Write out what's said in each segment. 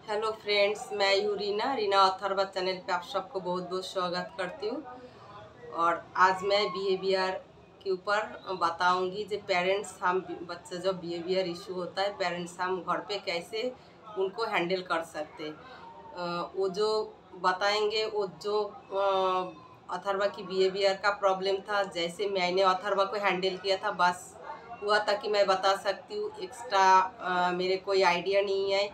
Hello friends, मैं हूँ Reena Atharva channel पे आप सबको बहुत बहुत स्वागत करती हूँ। और आज मैं बिहेवियर के ऊपर बताऊंगी जो पेरेंट्स हम बच्चे जब बिहेवियर इशू होता है पेरेंट्स हम घर पे कैसे उनको हैंडल कर सकते। वो जो बताएंगे वो जो अथर्वा की बिहेवियर का प्रॉब्लम था, जैसे मैंने अथर्वा को हैंडल किया था बस हुआ था कि मैं बता सकती हूँ। एक्स्ट्रा मेरे कोई आइडिया नहीं है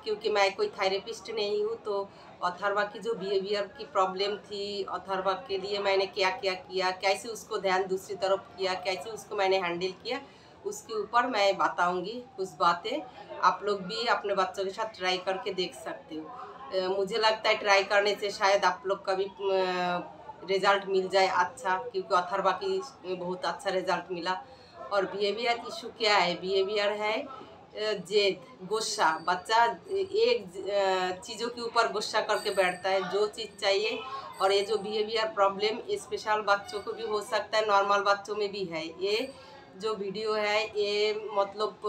क्योंकि मैं कोई थेरेपिस्ट नहीं हूँ। तो अथर्वा की जो बिहेवियर की प्रॉब्लम थी, अथर्वा के लिए मैंने क्या क्या किया, कैसे उसको ध्यान दूसरी तरफ किया, कैसे उसको मैंने हैंडल किया, उसके ऊपर मैं बताऊंगी कुछ बातें। आप लोग भी अपने बच्चों के साथ ट्राई करके देख सकते हो। मुझे लगता है ट्राई करने से शायद आप लोग का भी रिज़ल्ट मिल जाए अच्छा, क्योंकि अथर्वा की बहुत अच्छा रिज़ल्ट मिला। और बिहेवियर इशू क्या है? बिहेवियर है जेद, गुस्सा। बच्चा एक चीज़ों के ऊपर गुस्सा करके बैठता है, जो चीज़ चाहिए। और ये जो बिहेवियर प्रॉब्लम स्पेशल बच्चों को भी हो सकता है, नॉर्मल बच्चों में भी है। ये जो वीडियो है ये मतलब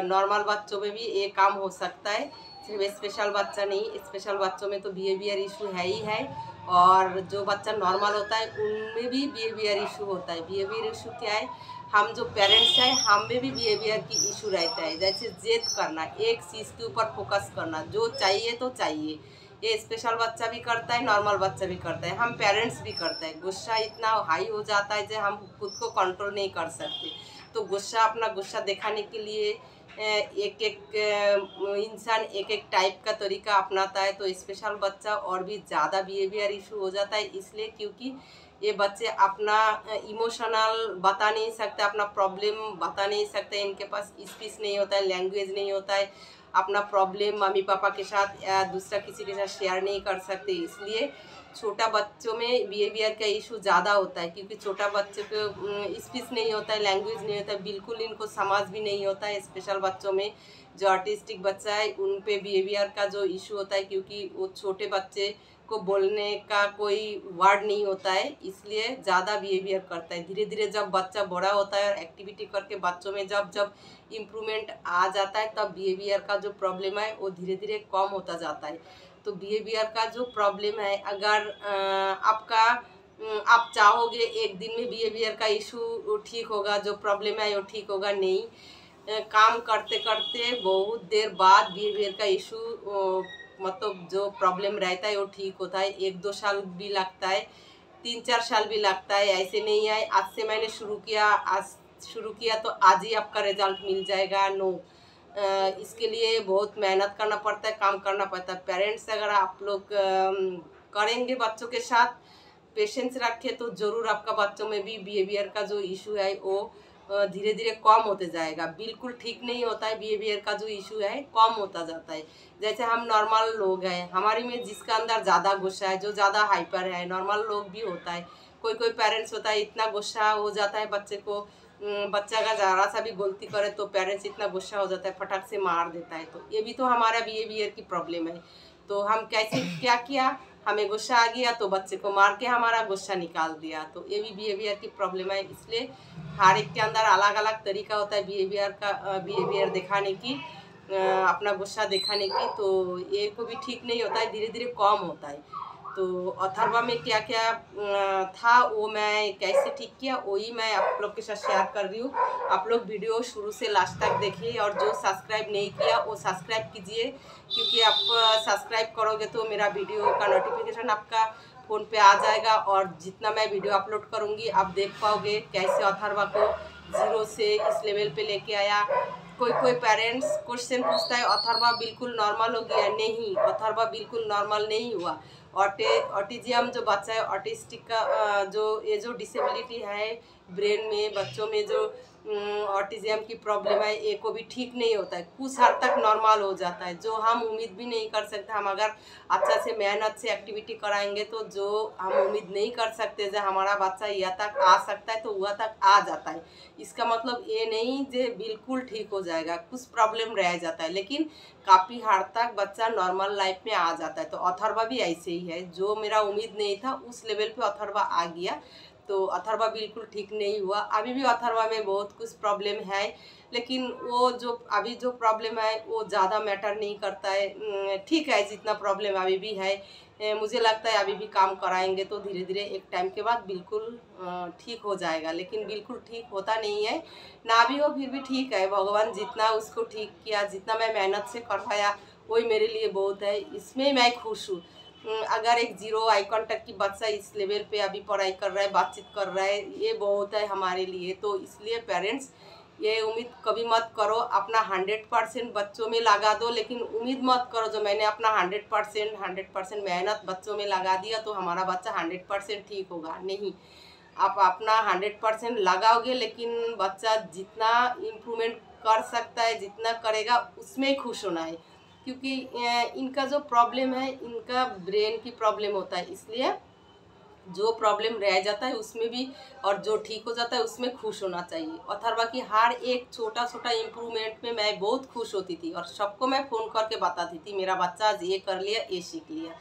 नॉर्मल बच्चों में भी ये काम हो सकता है, सिर्फ स्पेशल बच्चा नहीं। स्पेशल बच्चों में तो बिहेवियर इशू है ही है, और जो बच्चा नॉर्मल होता है उनमें भी बिहेवियर इशू होता है। बिहेवियर इशू क्या है? हम जो पेरेंट्स हैं हम में भी बिहेवियर की इशू रहता है, जैसे जिद करना, एक चीज़ के ऊपर फोकस करना, जो चाहिए तो चाहिए। ये स्पेशल बच्चा भी करता है, नॉर्मल बच्चा भी करता है, हम पेरेंट्स भी करते हैं। गुस्सा इतना हाई हो जाता है जो हम खुद को कंट्रोल नहीं कर सकते। तो गुस्सा, अपना गुस्सा दिखाने के लिए एक एक इंसान एक एक टाइप का तरीका अपनाता है। तो स्पेशल बच्चा और भी ज़्यादा बिहेवियर इशू हो जाता है, इसलिए क्योंकि ये बच्चे अपना इमोशनल बता नहीं सकते, अपना प्रॉब्लम बता नहीं सकते। इनके पास स्पीच नहीं होता है, लैंग्वेज नहीं होता है। अपना प्रॉब्लम मम्मी पापा के साथ या दूसरा किसी के साथ शेयर नहीं कर सकते। इसलिए छोटा बच्चों में बिहेवियर का इशू ज़्यादा होता है, क्योंकि छोटा बच्चों को स्पीच नहीं होता है, लैंग्वेज नहीं होता है, बिल्कुल इनको समझ भी नहीं होता है। स्पेशल बच्चों में जो ऑटिस्टिक बच्चा है उन पे बिहेवियर का जो इशू होता है, क्योंकि वो छोटे बच्चे को बोलने का कोई वर्ड नहीं होता है, इसलिए ज़्यादा बिहेवियर करता है। धीरे धीरे जब बच्चा बड़ा होता है और एक्टिविटी करके बच्चों में जब जब इम्प्रूवमेंट आ जाता है, तब बिहेवियर का जो प्रॉब्लम है वो धीरे धीरे कम होता जाता है। तो बिहेवियर का जो प्रॉब्लम है, अगर आप चाहोगे एक दिन में बिहेवियर का इशू ठीक होगा, जो प्रॉब्लम है वो ठीक होगा, नहीं। काम करते करते बहुत देर बाद बिहेवियर का इशू मतलब जो प्रॉब्लम रहता है वो ठीक होता है। 1-2 साल भी लगता है, 3-4 साल भी लगता है, ऐसे नहीं है आज से मैंने शुरू किया तो आज ही आपका रिजल्ट मिल जाएगा, नो। इसके लिए बहुत मेहनत करना पड़ता है, काम करना पड़ता है। पेरेंट्स अगर आप लोग करेंगे बच्चों के साथ, पेशेंस रखे, तो ज़रूर आपका बच्चों में भी बिहेवियर का जो इशू है वो धीरे धीरे कम होते जाएगा। बिल्कुल ठीक नहीं होता है, बिहेवियर का जो इशू है कम होता जाता है। जैसे हम नॉर्मल लोग हैं, हमारी में जिसका अंदर ज़्यादा गुस्सा है, जो ज़्यादा हाइपर है, नॉर्मल लोग भी होता है। कोई कोई पेरेंट्स होता है इतना गुस्सा हो जाता है बच्चे को, बच्चा अगर ज़रा सा भी गलती करे तो पेरेंट्स इतना गुस्सा हो जाता है, फटक से मार देता है। तो ये भी तो हमारा बिहेवियर की प्रॉब्लम है। तो हम कैसे क्या किया, हमें गुस्सा आ गया तो बच्चे को मार के हमारा गुस्सा निकाल दिया, तो ये भी बिहेवियर की प्रॉब्लम है। इसलिए हर एक के अंदर अलग अलग तरीका होता है बिहेवियर दिखाने की, अपना गुस्सा दिखाने की। तो ये को भी ठीक नहीं होता है, धीरे धीरे कम होता है। तो अथर्वा में क्या क्या था वो मैं कैसे ठीक किया वही मैं आप लोग के साथ शेयर कर रही हूँ। आप लोग वीडियो शुरू से लास्ट तक देखिए, और जो सब्सक्राइब नहीं किया वो सब्सक्राइब कीजिए, क्योंकि आप सब्सक्राइब करोगे तो मेरा वीडियो का नोटिफिकेशन आपका फ़ोन पे आ जाएगा, और जितना मैं वीडियो अपलोड करूँगी आप देख पाओगे कैसे अथर्वा को ज़ीरो से इस लेवल पे लेके आया। कोई पेरेंट्स क्वेश्चन पूछता है अथर्वा बिल्कुल नॉर्मल हो गया, नहीं, अथर्वा बिल्कुल नॉर्मल नहीं हुआ। ऑटिज्म जो बच्चा है, ऑटिस्टिक का ये जो डिसेबिलिटी है ब्रेन में, बच्चों में जो ऑटिज्म की प्रॉब्लम है, ये को भी ठीक नहीं होता है, कुछ हद तक नॉर्मल हो जाता है, जो हम उम्मीद भी नहीं कर सकते। हम अगर अच्छा से मेहनत से एक्टिविटी कराएंगे तो जो हम उम्मीद नहीं कर सकते जो हमारा बच्चा यहाँ तक आ सकता है, तो वहाँ तक आ जाता है। इसका मतलब ये नहीं जो बिल्कुल ठीक हो जाएगा, कुछ प्रॉब्लम रह जाता है, लेकिन काफ़ी हद तक बच्चा नॉर्मल लाइफ में आ जाता है। तो अथर्वा भी ऐसे ही है, जो मेरा उम्मीद नहीं था उस लेवल पे अथर्वा आ गया। तो अथर्वा बिल्कुल ठीक नहीं हुआ, अभी भी अथर्वा में बहुत कुछ प्रॉब्लम है। लेकिन वो जो अभी जो प्रॉब्लम है वो ज़्यादा मैटर नहीं करता है। ठीक है, जितना प्रॉब्लम अभी भी है मुझे लगता है अभी भी काम कराएंगे तो धीरे धीरे एक टाइम के बाद बिल्कुल ठीक हो जाएगा, लेकिन बिल्कुल ठीक होता नहीं है। ना भी हो फिर भी ठीक है, भगवान जितना उसको ठीक किया, जितना मैं मेहनत से करवाया वही मेरे लिए बहुत है, इसमें मैं खुश हूँ। अगर एक जीरो आई कांटेक्ट की बच्चा इस लेवल पे अभी पढ़ाई कर रहा है, बातचीत कर रहा है, ये बहुत है हमारे लिए। तो इसलिए पेरेंट्स ये उम्मीद कभी मत करो अपना 100% बच्चों में लगा दो, लेकिन उम्मीद मत करो जो मैंने अपना 100% मेहनत बच्चों में लगा दिया तो हमारा बच्चा 100% ठीक होगा। नहीं, आप अपना 100% लगाओगे, लेकिन बच्चा जितना इम्प्रूवमेंट कर सकता है, जितना करेगा उसमें खुश होना है। क्योंकि इनका जो प्रॉब्लम है, इनका ब्रेन की प्रॉब्लम होता है, इसलिए जो प्रॉब्लम रह जाता है उसमें भी और जो ठीक हो जाता है उसमें खुश होना चाहिए। अथर्वा की हर एक छोटा छोटा इम्प्रूवमेंट में मैं बहुत खुश होती थी और सबको मैं फ़ोन करके बताती थी मेरा बच्चा आज ये कर लिया, ये सीख लिया।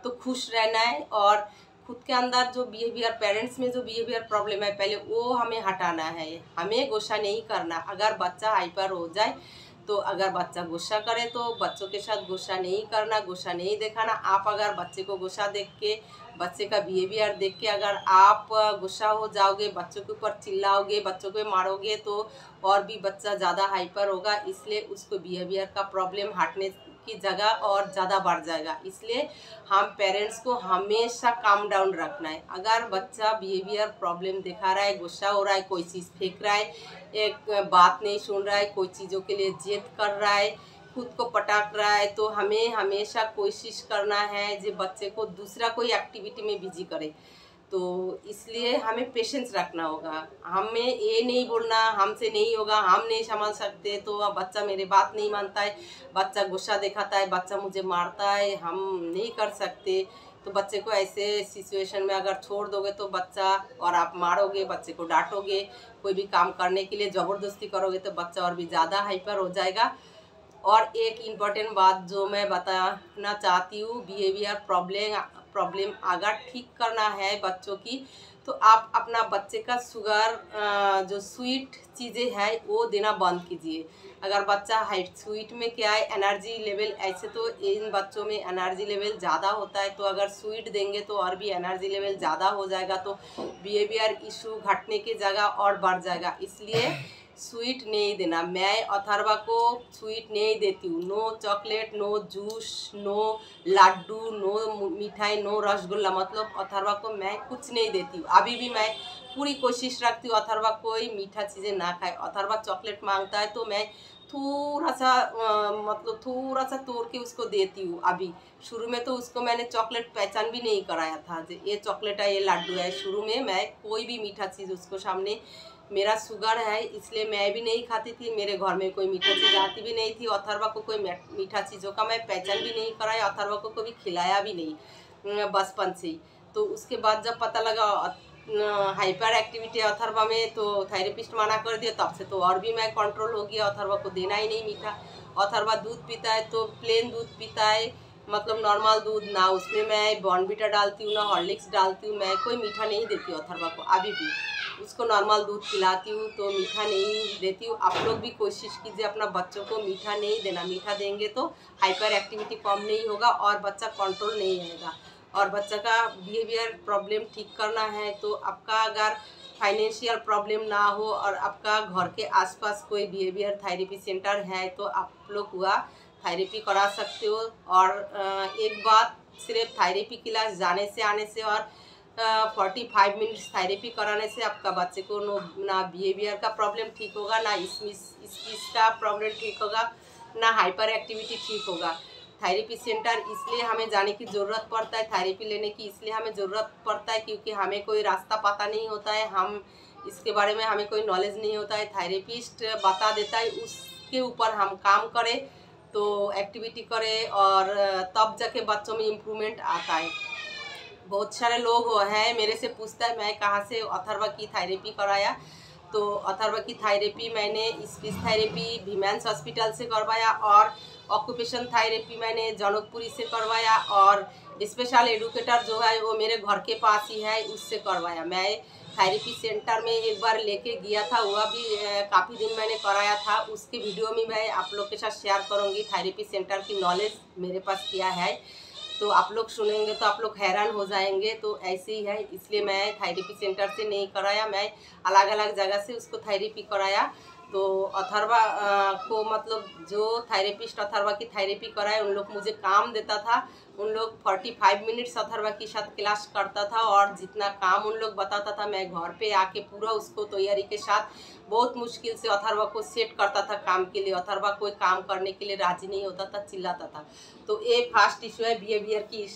तो खुश रहना है और खुद के अंदर जो बिहेवियर, पेरेंट्स में जो बिहेवियर प्रॉब्लम है पहले वो हमें हटाना है। हमें गुस्सा नहीं करना। अगर बच्चा हाइपर हो जाए तो अगर बच्चा गुस्सा करे तो बच्चों के साथ गुस्सा नहीं करना, गुस्सा नहीं दिखाना। आप अगर बच्चे को गुस्सा देख के, बच्चे का बिहेवियर देख के अगर आप गुस्सा हो जाओगे, बच्चों के ऊपर चिल्लाओगे, बच्चों को मारोगे तो और भी बच्चा ज़्यादा हाइपर होगा। इसलिए उसको बिहेवियर का प्रॉब्लम हटने की जगह और ज़्यादा बढ़ जाएगा। इसलिए हम पेरेंट्स को हमेशा काम डाउन रखना है। अगर बच्चा बिहेवियर प्रॉब्लम दिखा रहा है, गुस्सा हो रहा है, कोई चीज़ फेंक रहा है, एक बात नहीं सुन रहा है, कोई चीज़ों के लिए जिद कर रहा है, खुद को पटाख रहा है, तो हमें हमेशा कोशिश करना है जो बच्चे को दूसरा कोई एक्टिविटी में बिजी करे। तो इसलिए हमें पेशेंस रखना होगा। हमें ये नहीं बोलना हमसे नहीं होगा, हम नहीं संभाल सकते, तो बच्चा मेरे बात नहीं मानता है, बच्चा गुस्सा दिखाता है, बच्चा मुझे मारता है, हम नहीं कर सकते। तो बच्चे को ऐसे सिचुएशन में अगर छोड़ दोगे तो बच्चा, और आप मारोगे, बच्चे को डांटोगे, कोई भी काम करने के लिए ज़बरदस्ती करोगे तो बच्चा और भी ज़्यादा हाइपर हो जाएगा। और एक इम्पॉर्टेंट बात जो मैं बताना चाहती हूँ, बिहेवियर प्रॉब्लम अगर ठीक करना है बच्चों की, तो आप अपना बच्चे का शुगर जो स्वीट चीज़ें हैं वो देना बंद कीजिए। अगर बच्चा हाइट स्वीट में क्या है, एनर्जी लेवल, ऐसे तो इन बच्चों में एनर्जी लेवल ज़्यादा होता है, तो अगर स्वीट देंगे तो और भी एनर्जी लेवल ज़्यादा हो जाएगा, तो बिहेवियर इशू घटने की जगह और बढ़ जाएगा। इसलिए स्वीट नहीं देना। मैं अथर्वा को स्वीट नहीं देती हूँ। No chocolate, no juice, no laddu, no mithai, no rasgulla, मतलब अथर्वा को मैं कुछ नहीं देती हूँ। अभी भी मैं पूरी कोशिश रखती हूँ अथर्वा कोई मीठा चीज़ें ना खाए। अथर्वा चॉकलेट मांगता है तो मैं थोड़ा सा मतलब थोड़ा सा तोड़ के उसको देती हूँ। अभी शुरू में तो उसको मैंने चॉकलेट पहचान भी नहीं कराया था, ये चॉकलेट है, ये लड्डू है। शुरू में मैं कोई भी मीठा चीज़ उसको सामने, मेरा शुगर है इसलिए मैं भी नहीं खाती थी, मेरे घर में कोई मीठा चीज़ आती भी नहीं थी। अथर्वा को कोई मीठा चीज़ों का मैं पहचान भी नहीं कराया, अथर्वा को कभी खिलाया भी नहीं बचपन से ही। तो उसके बाद जब पता लगा हाइपर एक्टिविटी अथर्वा में, तो थेरेपिस्ट मना कर दिया, तब से तो और भी मैं कंट्रोल हो गया। अथर्वा को देना ही नहीं मीठा। अथर्वा दूध पीता है तो प्लेन दूध पीता है, मतलब नॉर्मल दूध, ना उसमें मैं बॉर्नविटा डालती हूँ ना हॉर्लिक्स डालती हूँ। मैं कोई मीठा नहीं देती हूँ अथर्वा को, अभी भी उसको नॉर्मल दूध पिलाती हूँ, तो मीठा नहीं देती हूँ। आप लोग भी कोशिश कीजिए अपना बच्चों को मीठा नहीं देना। मीठा देंगे तो हाइपर एक्टिविटी कम नहीं होगा और बच्चा कंट्रोल नहीं रहेगा। और बच्चा का बिहेवियर प्रॉब्लम ठीक करना है तो आपका अगर फाइनेंशियल प्रॉब्लम ना हो और आपका घर के आसपास कोई बिहेवियर थेरेपी सेंटर है तो आप लोग हुआ थेरेपी करा सकते हो। और एक बात, सिर्फ थेरेपी क्लास जाने से आने से और 45 मिनट्स थेरेपी कराने से आपका बच्चे को ना बिहेवियर का प्रॉब्लम ठीक होगा, ना स्पीच का प्रॉब्लम ठीक होगा, ना हाइपर एक्टिविटी ठीक होगा। थेरेपी सेंटर इसलिए हमें जाने की ज़रूरत पड़ता है, थेरेपी लेने की इसलिए हमें ज़रूरत पड़ता है क्योंकि हमें कोई रास्ता पता नहीं होता है, हम इसके बारे में हमें कोई नॉलेज नहीं होता है। थेरेपिस्ट बता देता है, उसके ऊपर हम काम करें तो एक्टिविटी करें और तब जाके बच्चों में इम्प्रूवमेंट आता है। बहुत सारे लोग हैं मेरे से पूछता है मैं कहाँ से अथर्वा की थेरेपी कराया, तो अथर्वा की थेरेपी मैंने स्पीच थेरेपी वीमेंस हॉस्पिटल से करवाया और ऑक्यूपेशन थेरेपी मैंने जनकपुरी से करवाया और स्पेशल एडुकेटर जो है वो मेरे घर के पास ही है, उससे करवाया। मैं थेरेपी सेंटर में एक बार लेके गया था, वह भी काफ़ी दिन मैंने कराया था। उसकी वीडियो में मैं आप लोग के साथ शेयर करूँगी। थेरेपी सेंटर की नॉलेज मेरे पास क्या है, तो आप लोग सुनेंगे तो आप लोग हैरान हो जाएंगे। तो ऐसे ही है, इसलिए मैं थेरेपी सेंटर से नहीं कराया, मैं अलग अलग जगह से उसको थेरेपी कराया। तो अथर्वा को मतलब जो थेरेपिस्ट अथर्वा की थेरेपी कराए, उन लोग मुझे काम देता था। उन लोग 45 मिनट्स अथर्वा के साथ क्लास करता था, और जितना काम उन लोग बताता था मैं घर पे आके पूरा उसको तैयारी के साथ बहुत मुश्किल से अथर्वा को सेट करता था काम के लिए। अथर्वा कोई काम करने के लिए राजी नहीं होता था, चिल्लाता था। तो ये फर्स्ट इशू है बिहेवियर की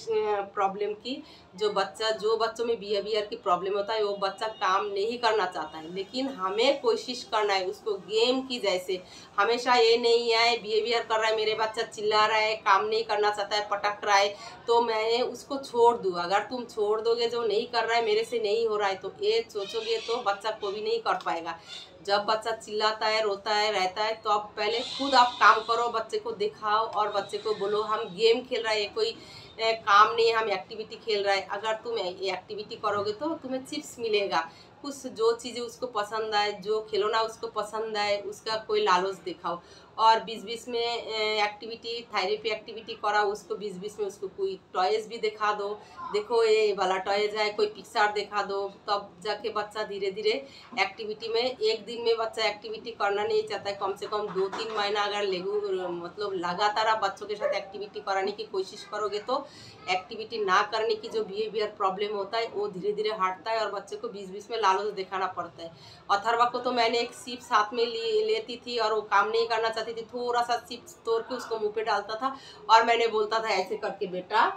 प्रॉब्लम की। जो बच्चों में बिहेवियर की प्रॉब्लम होता है, वो बच्चा काम नहीं करना चाहता है, लेकिन हमें कोशिश करना है उसको गेम की जैसे। हमेशा ये नहीं है बिहेवियर कर रहा है मेरे बच्चा, चिल्ला रहा है, काम नहीं करना चाहता है, पटक रहा है, तो मैं उसको छोड़ दूँ। अगर तुम छोड़ दोगे, जो नहीं कर रहा है मेरे से नहीं हो रहा है, तो ये सोचोगे तो बच्चा को भी नहीं कर पाएगा। जब बच्चा चिल्लाता है, रोता है, रहता है, तो आप पहले खुद आप काम करो, बच्चे को दिखाओ और बच्चे को बोलो हम गेम खेल रहे हैं, कोई काम नहीं, हम एक्टिविटी खेल रहे हैं। अगर तुम एक्टिविटी करोगे तो तुम्हें चिप्स मिलेगा, कुछ जो चीज़ें उसको पसंद आए, जो खिलौना उसको पसंद आए, उसका कोई लालच दिखाओ। और बीच बीच में एक्टिविटी, थेरेपी एक्टिविटी कराओ उसको, बीच बीच में उसको कोई टॉयज भी दिखा दो, देखो ये वाला टॉयज है, कोई पिक्चर दिखा दो, तब जाके बच्चा धीरे धीरे एक्टिविटी में। एक दिन में बच्चा एक्टिविटी करना नहीं चाहता है, कम से कम 2-3 महीना अगर मतलब लगातार आप बच्चों के साथ एक्टिविटी कराने की कोशिश करोगे, तो एक्टिविटी ना करने की जो बिहेवियर प्रॉब्लम होता है वो धीरे धीरे हटता है, और बच्चे को बीच बीच में लालच दिखाना पड़ता है। अथर्वा को तो मैंने एक सिप साथ में लेती थी, और वो काम नहीं करना चाहती थी, थोड़ा सा सिप तोड़ के उसको मुंह पे डालता था, और मैंने बोलता था ऐसे करके बेटा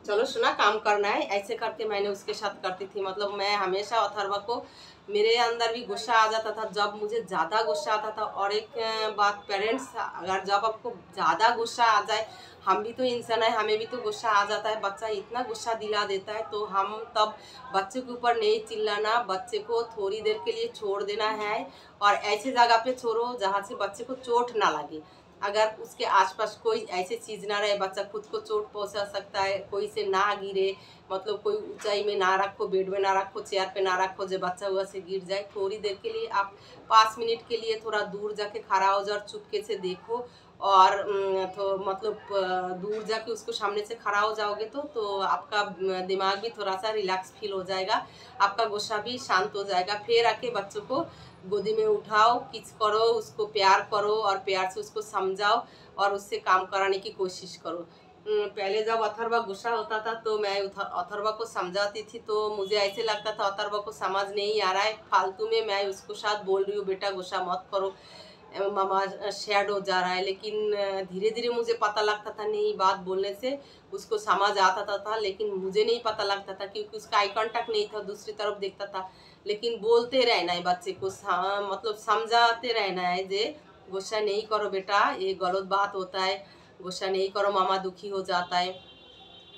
चलो सुना काम करना है, ऐसे करके मैंने उसके साथ करती थी। मतलब मैं हमेशा अथर्वा को, मेरे अंदर भी गुस्सा आ जाता था जब मुझे ज़्यादा गुस्सा आता था। और एक बात, पेरेंट्स अगर जब आपको ज़्यादा गुस्सा आ जाए, हम भी तो इंसान है, हमें भी तो गुस्सा आ जाता है, बच्चा इतना गुस्सा दिला देता है, तो हम तब बच्चे के ऊपर नहीं चिल्लाना, बच्चे को थोड़ी देर के लिए छोड़ देना है, और ऐसी जगह पे छोड़ो जहाँ से बच्चे को चोट ना लगे। अगर उसके आसपास कोई ऐसी चीज़ ना रहे, बच्चा खुद को चोट पहुंचा सकता है, कोई से ना गिरे, मतलब कोई ऊंचाई में ना रखो, बेड में ना रखो, चेयर पे ना रखो जो बच्चा हुआ से गिर जाए। थोड़ी देर के लिए आप 5 मिनट के लिए थोड़ा दूर जाके खड़ा हो जाओ, चुपके से देखो, और तो मतलब दूर जाके उसको सामने से खड़ा हो जाओगे तो आपका दिमाग भी थोड़ा सा रिलैक्स फील हो जाएगा, आपका गुस्सा भी शांत हो जाएगा। फिर आके बच्चों को गोदी में उठाओ, किस करो, उसको प्यार करो, और प्यार से उसको समझाओ, और उससे काम कराने की कोशिश करो। पहले जब अथर्वा गुस्सा होता था तो मैं अथर्वा को समझाती थी, तो मुझे ऐसे लगता था अथर्वा को समझ नहीं आ रहा है, फालतू में मैं उसको साथ बोल रही हूँ बेटा गुस्सा मत करो, मामा शेड हो जा रहा है। लेकिन धीरे धीरे मुझे पता लगता था नहीं, बात बोलने से उसको समझ आता था, लेकिन मुझे नहीं पता लगता था क्योंकि उसका आई कांटेक्ट नहीं था, दूसरी तरफ देखता था। लेकिन बोलते रहना है बच्चे को, मतलब समझाते रहना है जे गुस्सा नहीं करो बेटा, ये गलत बात होता है, गुस्सा नहीं करो, मामा दुखी हो जाता है।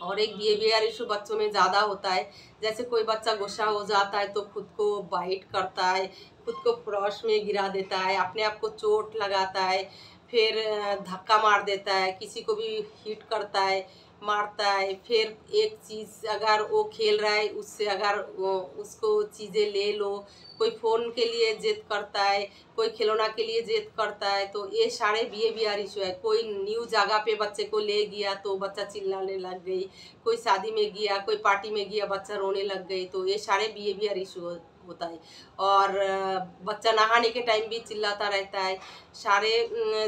और एक बिहेवियर इशू बच्चों में ज़्यादा होता है, जैसे कोई बच्चा गुस्सा हो जाता है तो खुद को बाइट करता है, खुद को फ्रॉश में गिरा देता है, अपने आप को चोट लगाता है, फिर धक्का मार देता है, किसी को भी हिट करता है, मारता है। फिर एक चीज़ अगर वो खेल रहा है, उससे अगर उसको चीज़ें ले लो, कोई फ़ोन के लिए जिद करता है, कोई खिलौना के लिए जिद करता है, तो ये सारे बिहेवियर इशू है। कोई न्यू जगह पे बच्चे को ले गया तो बच्चा चिल्लाने लग गई, कोई शादी में गया, कोई पार्टी में गया, बच्चा रोने लग गई, तो ये सारे बिहेवियर इशू होता है। और बच्चा नहाने के टाइम भी चिल्लाता रहता है, सारे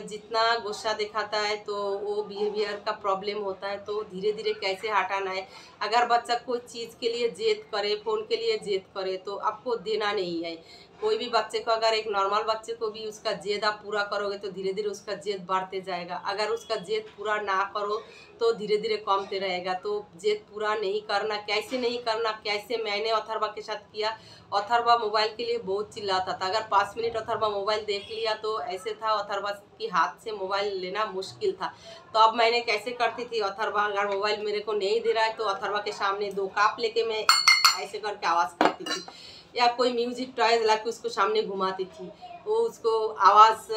जितना गुस्सा दिखाता है तो वो बिहेवियर का प्रॉब्लम होता है। तो धीरे धीरे कैसे हटाना है, अगर बच्चा कोई चीज़ के लिए जिद करे, फ़ोन के लिए जिद करे, तो आपको देना नहीं है। कोई भी बच्चे को, अगर एक नॉर्मल बच्चे को भी उसका जिद आप पूरा करोगे तो धीरे धीरे उसका जिद बढ़ते जाएगा। अगर उसका जिद पूरा ना करो तो धीरे धीरे कमते रहेगा। तो जिद पूरा नहीं करना, कैसे नहीं करना, कैसे मैंने अथर्वा के साथ किया। अथर्वा मोबाइल के लिए बहुत चिल्लाता था, अगर 5 मिनट अथर्वा मोबाइल देख लिया तो ऐसे था अथर्वा की हाथ से मोबाइल लेना मुश्किल था। तो अब मैंने कैसे करती थी, अथर्वा अगर मोबाइल मेरे को नहीं दे रहा है तो अथर्वा के सामने 2 कप लेके मैं ऐसे करके आवाज़ करती थी, या कोई म्यूजिक टॉयज ला के उसको सामने घुमाती थी, वो उसको आवाज़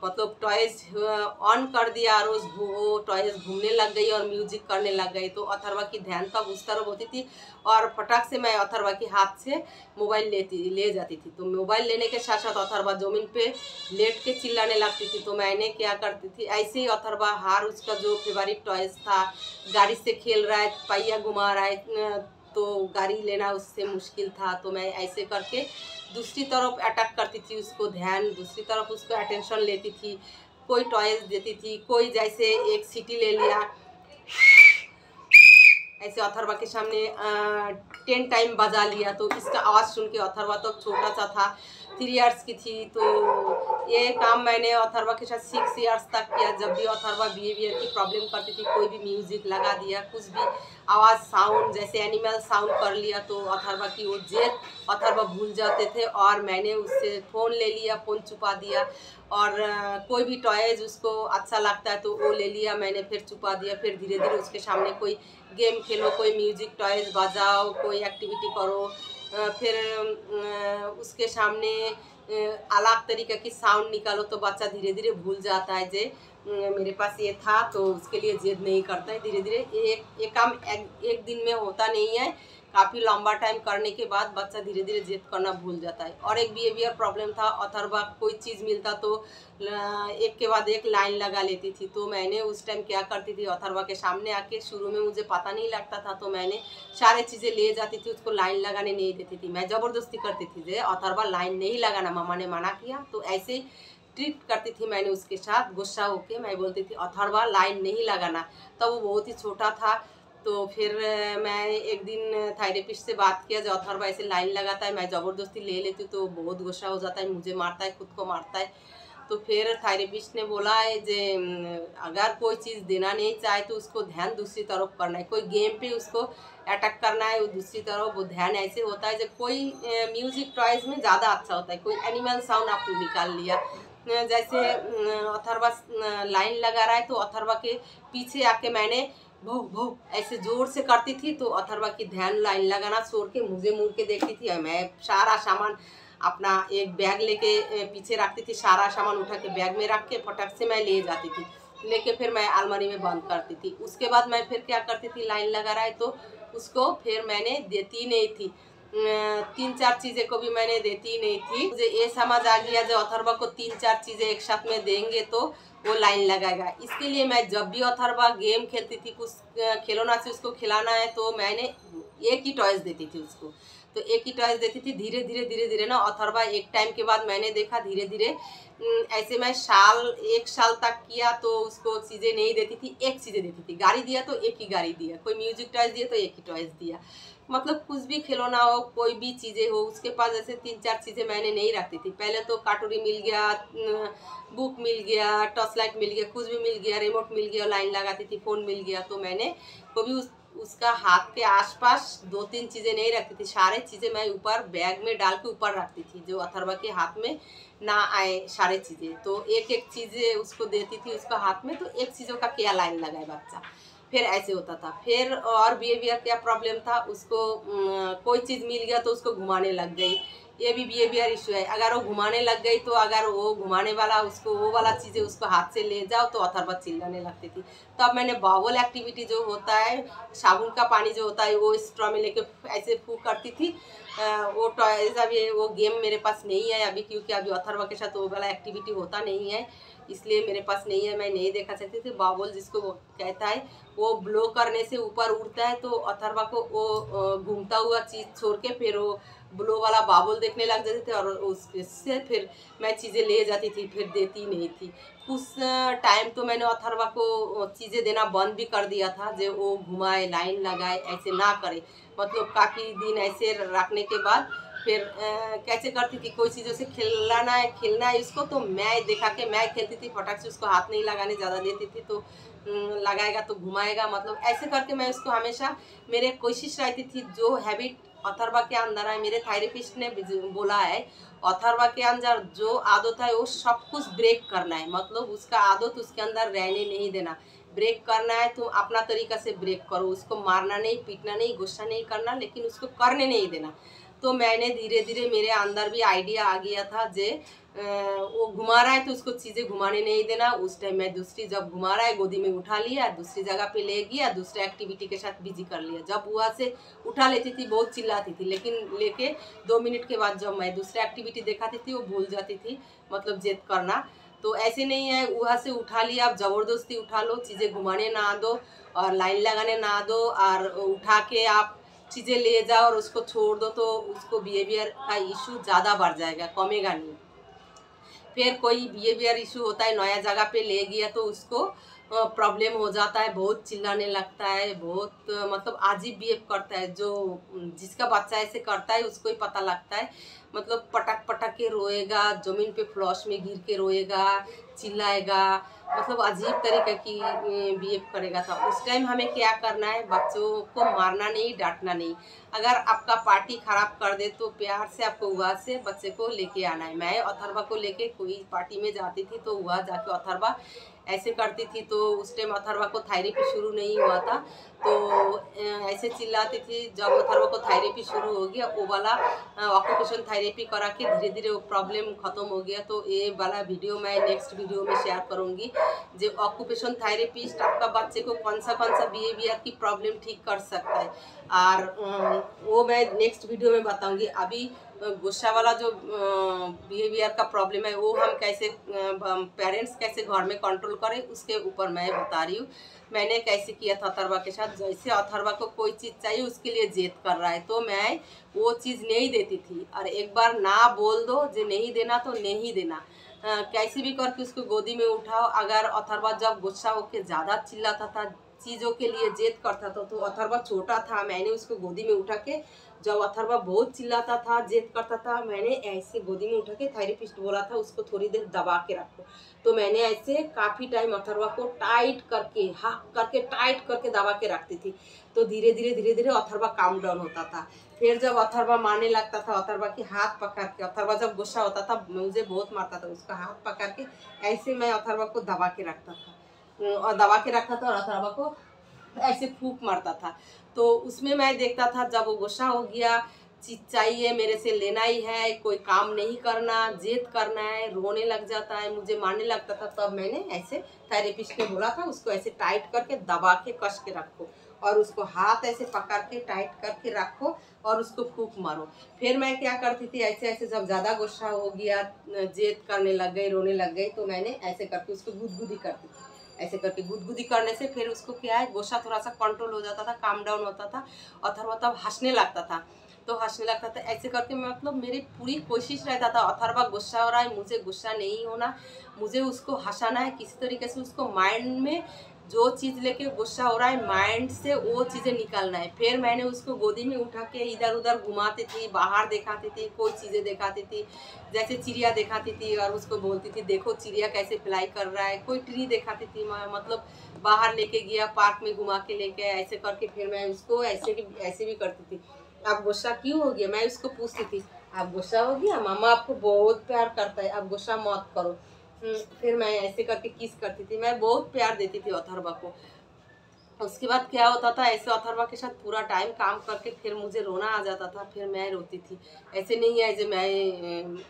मतलब टॉयज ऑन कर दिया और वो टॉयज घूमने लग गई और म्यूजिक करने लग गई। तो अथर्वा की ध्यान तब उस तरफ होती थी और फटाक से मैं अथर्वा के हाथ से मोबाइल ले जाती थी। तो मोबाइल लेने के साथ साथ अथर्वा ज़मीन पे लेट के चिल्लाने लगती थी। तो मैंने क्या करती थी, ऐसे ही अथर्वा हार उसका जो फेवरेट टॉयज था, गाड़ी से खेल रहा है, पहिया घुमा रहा है, तो गाड़ी लेना उससे मुश्किल था। तो मैं ऐसे करके दूसरी तरफ अटैक करती थी उसको, ध्यान दूसरी तरफ उसको अटेंशन लेती थी, कोई टॉयज देती थी, कोई जैसे एक सीटी ले लिया, ऐसे अथर्वा के सामने 10 टाइम बजा लिया। तो इसका आवाज़ सुन के अथर्वा तो छोटा सा था, 3 इयर्स की थी। तो ये काम मैंने अथर्वा के साथ 6 इयर्स तक किया। जब भी अथर्वा बिहेवियर की प्रॉब्लम करती थी, कोई भी म्यूज़िक लगा दिया, कुछ भी आवाज़ साउंड जैसे एनिमल साउंड कर लिया, तो अथर्वा की वो जेद अथर्वा भूल जाते थे और मैंने उससे फ़ोन ले लिया, फ़ोन छुपा दिया। और कोई भी टॉयज उसको अच्छा लगता है तो वो ले लिया मैंने, फिर छुपा दिया। फिर धीरे धीरे उसके सामने कोई गेम खेलो, कोई म्यूजिक टॉयज बजाओ, कोई एक्टिविटी करो, फिर उसके सामने अलग तरीके की साउंड निकालो, तो बच्चा धीरे धीरे भूल जाता है जे मेरे पास ये था। तो उसके लिए जिद नहीं करता है। धीरे धीरे एक काम एक दिन में होता नहीं है, काफ़ी लंबा टाइम करने के बाद बच्चा धीरे धीरे जिद करना भूल जाता है। और एक बिहेवियर प्रॉब्लम था, अथर्वा कोई चीज़ मिलता तो एक के बाद एक लाइन लगा लेती थी। तो मैंने उस टाइम क्या करती थी, अथर्वा के सामने आके, शुरू में मुझे पता नहीं लगता था तो मैंने सारे चीज़ें ले जाती थी, उसको लाइन लगाने नहीं देती थी। मैं ज़बरदस्ती करती थी जे अथर्वा लाइन नहीं लगाना, मामा ने मना किया। तो ऐसे ट्रीट करती थी मैंने उसके साथ। गुस्सा होके मैं बोलती थी अथर्वा लाइन नहीं लगाना। तब वो बहुत ही छोटा था। तो फिर मैं एक दिन थेरेपिस्ट से बात किया, जो अथर्वा ऐसे लाइन लगाता है, मैं ज़बरदस्ती ले लेती हूँ तो बहुत गुस्सा हो जाता है, मुझे मारता है, खुद को मारता है। तो फिर थेरेपिस्ट ने बोला है जे अगर कोई चीज़ देना नहीं चाहे तो उसको ध्यान दूसरी तरफ करना है, कोई गेम पे उसको अटैक करना है, वो दूसरी तरफ वो ध्यान ऐसे होता है। जब कोई म्यूजिक टॉयज में ज़्यादा अच्छा होता है, कोई एनिमल साउंड आपने निकाल लिया, जैसे अथर्वा लाइन लगा रहा है तो अथर्वा के पीछे आके मैंने भो भो ऐसे जोर से करती थी, तो अथर्वा की ध्यान लाइन लगाना छोड़ के मुझे मुड़ के देखती थी। और मैं सारा सामान अपना एक बैग लेके पीछे रखती थी, सारा सामान उठा के बैग में रख के फटक से मैं ले जाती थी, लेके फिर मैं अलमारी में बंद करती थी। उसके बाद मैं फिर क्या करती थी, लाइन लगा रहा है तो उसको फिर मैंने देती नहीं थी, 3-4 चीज़ें को भी मैंने देती नहीं थी। मुझे ये समझ आ गया जो अथर्वा को 3-4 चीज़ें एक साथ में देंगे तो वो लाइन लगाएगा। इसके लिए मैं जब भी अथर्वा गेम खेलती थी, कुछ खिलौना से उसको खिलाना है, तो मैंने एक ही टॉयज देती थी उसको। तो एक ही टॉयज देती थी। धीरे धीरे ना अथर्वा एक टाइम के बाद मैंने देखा धीरे धीरे ऐसे मैं 1 साल तक किया तो उसको चीज़ें नहीं देती थी, एक चीज़ें देती थी। गाड़ी दिया तो एक ही गाड़ी दिया, कोई म्यूजिक टॉयज दिया तो एक ही टॉयज दिया। मतलब कुछ भी खिलौना हो, कोई भी चीज़ें हो, उसके पास ऐसे 3-4 चीज़ें मैंने नहीं रखती थी। पहले तो कटोरी मिल गया, बुक मिल गया, टॉर्च लाइट मिल गया, कुछ भी मिल गया, रिमोट मिल गया, लाइन लगाती थी, फ़ोन मिल गया, तो मैंने कभी उसका हाथ के आसपास 2-3 चीज़ें नहीं रखती थी। सारे चीज़ें मैं ऊपर बैग में डाल के ऊपर रखती थी, जो अथर्वा के हाथ में ना आए सारे चीज़ें। तो एक एक चीज़ें उसको देती थी उसका हाथ में, तो एक चीज़ों का क्या लाइन लगाए बच्चा। फिर ऐसे होता था। फिर और बिहेवियर क्या प्रॉब्लम था, उसको कोई चीज़ मिल गया तो उसको घुमाने लग गई, ये भी बिहेवियर इशू है। अगर वो घुमाने लग गई तो अगर वो घुमाने वाला उसको वो वाला चीज़ें उसको हाथ से ले जाओ तो अथर्वा चिल्लाने लगती थी। तो अब मैंने बाउल एक्टिविटी जो होता है, साबुन का पानी जो होता है, वो स्ट्रॉ में लेके ऐसे फूंक करती थी। वो टॉयज अभी वो गेम मेरे पास नहीं है अभी, क्योंकि अभी अथर्वा के साथ वो वाला एक्टिविटी होता नहीं है, इसलिए मेरे पास नहीं है, मैं नहीं देखा सकती थी। बाउल जिसको वो कहता है, वो ब्लो करने से ऊपर उड़ता है, तो अथर्वा को वो घूमता हुआ चीज़ छोड़ के फिर वो ब्लो वाला बाबुल देखने लग जाते थे और उससे फिर मैं चीज़ें ले जाती थी, फिर देती नहीं थी। कुछ टाइम तो मैंने अथर्वा को चीज़ें देना बंद भी कर दिया था, जो वो घुमाए, लाइन लगाए, ऐसे ना करे। मतलब काफ़ी दिन ऐसे रखने के बाद फिर कैसे करती थी, कोई चीज़ों से खिलाना है, खेलना है इसको, तो मैं देखा के मैं खेलती थी, फटाक से उसको हाथ नहीं लगाने ज़्यादा देती थी, तो लगाएगा तो घुमाएगा। मतलब ऐसे करके मैं उसको हमेशा, मेरे कोशिश रहती थी जो हैबिट अथर्वा के अंदर है, मेरे थेरेपिस्ट ने बोला है अथर्वा के अंदर जो आदत है वो सब कुछ ब्रेक करना है। मतलब उसका आदत उसके अंदर रहने नहीं देना, ब्रेक करना है तो अपना तरीका से ब्रेक करो, उसको मारना नहीं, पीटना नहीं, गुस्सा नहीं करना, लेकिन उसको करने नहीं देना। तो मैंने धीरे धीरे मेरे अंदर भी आइडिया आ गया था जे वो घुमा रहा है तो उसको चीज़ें घुमाने नहीं देना। उस टाइम मैं दूसरी, जब घुमा रहा है गोदी में उठा लिया, दूसरी जगह पे ले गया, दूसरे एक्टिविटी के साथ बिजी कर लिया। जब वहाँ से उठा लेती थी बहुत चिल्लाती थी, लेकिन लेके 2 मिनट के बाद जब मैं दूसरे एक्टिविटी दिखाती थी वो भूल जाती थी, मतलब जिद करना। तो ऐसे नहीं है, वहाँ से उठा लिया, आप ज़बरदस्ती उठा लो, चीज़ें घुमाने ना दो और लाइन लगाने ना दो, और उठा के आप चीज़ें ले जाओ और उसको छोड़ दो, तो उसको बिहेवियर का इशू ज़्यादा बढ़ जाएगा, कमेगा नहीं। फिर कोई बिहेवियर इशू होता है, नया जगह पे ले गया तो उसको प्रॉब्लम हो जाता है, बहुत चिल्लाने लगता है, बहुत मतलब अजीब बिहेव करता है। जो जिसका बच्चा ऐसे करता है उसको ही पता लगता है, मतलब पटक पटक के रोएगा, ज़मीन पे फ्लश में गिर के रोएगा, चिल्लाएगा, मतलब अजीब तरीके की बिहेव करेगा। था उस टाइम हमें क्या करना है, बच्चों को मारना नहीं, डांटना नहीं। अगर आपका पार्टी खराब कर दे तो प्यार से आपको वहाँ से बच्चे को लेके आना है। मैं अथर्वा को लेके कोई पार्टी में जाती थी तो वहाँ जाके अथर्वा ऐसे करती थी, तो उस टाइम अथर्वा को थेरेपी शुरू नहीं हुआ था, तो ऐसे चिल्लाती थी। जब अथर्वा को थेरेपी शुरू हो गया, वो वाला ऑक्यूपेशन थेरेपी करा के धीरे धीरे वो प्रॉब्लम ख़त्म हो गया। तो ये वाला वीडियो मैं नेक्स्ट वीडियो में शेयर करूँगी, जो ऑक्यूपेशन थेरेपिस्ट आपका बच्चे को कौन सा बिहेवियर की प्रॉब्लम ठीक कर सकता है, और वो मैं नेक्स्ट वीडियो में बताऊँगी। अभी गुस्सा वाला जो बिहेवियर का प्रॉब्लम है वो हम कैसे पेरेंट्स कैसे घर में कंट्रोल करें, उसके ऊपर मैं बता रही हूँ। मैंने कैसे किया था अथर्वा के साथ। जैसे अथर्वा को कोई चीज़ चाहिए, उसके लिए जिद कर रहा है, तो मैं वो चीज़ नहीं देती थी, और एक बार ना बोल दो जो नहीं देना तो नहीं देना। कैसे भी करके उसको गोदी में उठाओ। अगर अथर्वा जब गुस्सा होकर ज़्यादा चिल्लाता था, चीज़ों के लिए जिद करता था, तो अथर्वा छोटा था, मैंने उसको गोदी में उठा के, जब अथर्वा बहुत चिल्लाता था, जिद करता था, मैंने ऐसे गोदी में उठा के, थेरेपिस्ट बोला था उसको थोड़ी देर दबा के रखो, तो मैंने ऐसे काफ़ी टाइम अथर्वा को टाइट करके, हाथ करके टाइट करके दबा के रखती थी। तो धीरे धीरे अथर्वा काम डाउन होता था। फिर जब अथर्वा मारने लगता था, अथर्वा के हाथ पकड़ के, अथर्वा जब गुस्सा होता था मुझे बहुत मारता था, उसका हाथ पकड़ के ऐसे मैं अथर्वा को दबा के रखता था, और दबा के रखा था, और अथर्वा को ऐसे फूंक मारता था। तो उसमें मैं देखता था, जब वो गुस्सा हो गया, चीज़ चाहिए मेरे से लेना ही है, कोई काम नहीं करना, जिद करना है, रोने लग जाता है, मुझे मारने लगता था, तब मैंने ऐसे थेरेपिस्ट ने बोला था उसको ऐसे टाइट करके दबा के कस के रखो, और उसको हाथ ऐसे पकड़ के टाइट करके रखो और उसको फूंक मारो। फिर मैं क्या करती थी, ऐसे ऐसे जब ज़्यादा गुस्सा हो गया, जिद करने लग गई, रोने लग गई, तो मैंने ऐसे करके उसको गुदगुदी करती थी। ऐसे करके गुदगुदी करने से फिर उसको क्या है, गुस्सा थोड़ा सा कंट्रोल हो जाता था, काम डाउन होता था, और अथर्वा तब हंसने लगता था। तो हंसने लगता था ऐसे करके, मतलब मेरी पूरी कोशिश रहता था, अथर्वा गुस्सा हो रहा है, मुझे गुस्सा नहीं होना, मुझे उसको हंसाना है, किसी तरीके से उसको माइंड में जो चीज़ लेके गुस्सा हो रहा है, माइंड से वो चीज़ें निकालना है। फिर मैंने उसको गोदी में उठा के इधर उधर घुमाती थी, बाहर दिखाती थी, कोई चीज़ें दिखाती थी, जैसे चिड़िया दिखाती थी और उसको बोलती थी देखो चिड़िया कैसे फ्लाई कर रहा है, कोई ट्री दिखाती थी, मतलब बाहर लेके गया, पार्क में घुमा के लेके, ऐसे करके फिर मैं उसको ऐसे भी करती थी। आप गुस्सा क्यों हो गया, मैं उसको पूछती थी, आप गुस्सा हो गया, मामा आपको बहुत प्यार करता है, आप गुस्सा मत करो। फिर मैं ऐसे करके किस करती थी, मैं बहुत प्यार देती थी अथर्वा को। उसके बाद क्या होता था, ऐसे अथर्वा के साथ पूरा टाइम काम करके फिर मुझे रोना आ जाता था, फिर मैं रोती थी। ऐसे नहीं है जो मैं